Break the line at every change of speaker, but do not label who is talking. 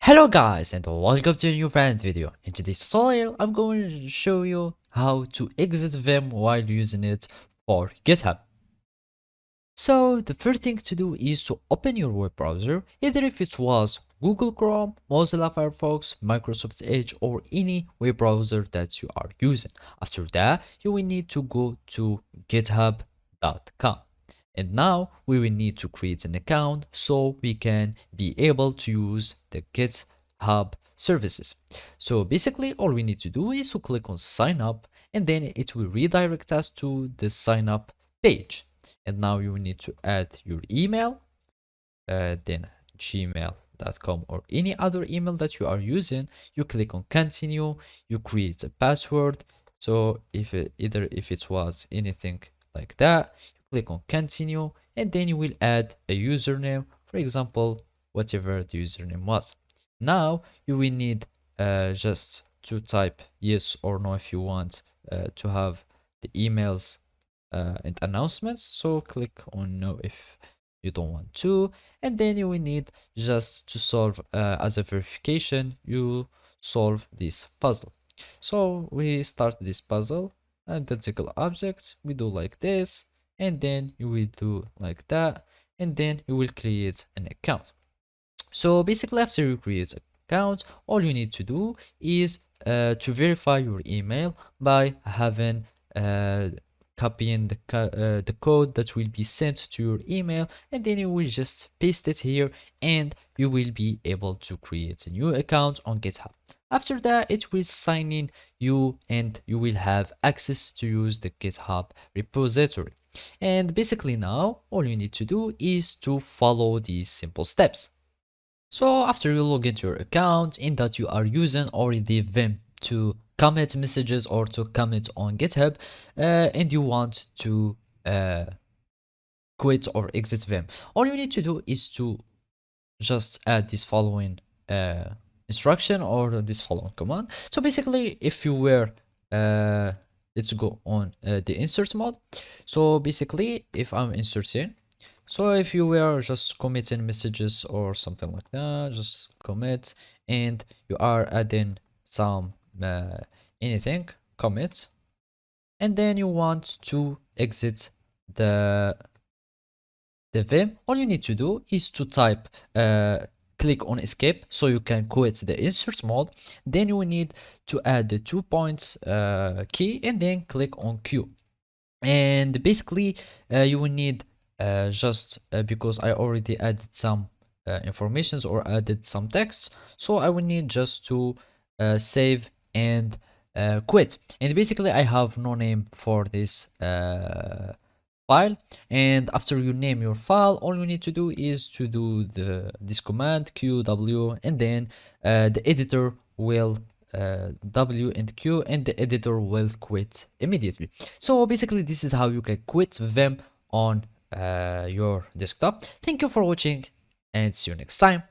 Hello guys and welcome to a new brand video. In today's tutorial I'm going to show you how to exit Vim while using it for GitHub. So the first thing to do is to open your web browser, either if it was Google Chrome, Mozilla Firefox, Microsoft Edge or any web browser that you are using. After that you will need to go to github.com. And now we will need to create an account so we can be able to use the GitHub services. So basically all we need to do is to click on sign up and then it will redirect us to the sign up page. And now you need to add your email, then gmail.com or any other email that you are using. You click on continue, you create a password. So if it was anything like that, you click on continue and then you will add a username, for example whatever the username was. Now you will need just to type yes or no if you want to have the emails and announcements. So click on no if you don't want to, and then you will need just to solve as a verification, you solve this puzzle. So we start this puzzle, identical objects, we do like this, and then you will do like that, and then you will create an account. So basically after you create an account, all you need to do is to verify your email by having copying the code that will be sent to your email, and then you will just paste it here and you will be able to create a new account on GitHub. After that it will sign in you and you will have access to use the GitHub repository. And basically now all you need to do is to follow these simple steps. So after you log into your account in that you are using already Vim to commit messages or to commit on GitHub, and you want to quit or exit Vim, all you need to do is to just add this following instruction or this following command. So basically if you were let's go on the insert mode. So basically if I'm inserting, so if you were just committing messages or something like that, just commit, and you are adding some anything, commit, and then you want to exit the Vim, all you need to do is to type click on escape so you can quit the insert mode. Then you will need to add the 2 points key and then click on Q. And basically you will need just because I already added some informations or added some text, so I will need just to save and quit. And basically I have no name for this file, and after you name your file all you need to do is to do this command qw, and then the editor will W and Q, and the editor will quit immediately. So basically this is how you can quit Vim on your desktop. Thank you for watching and see you next time.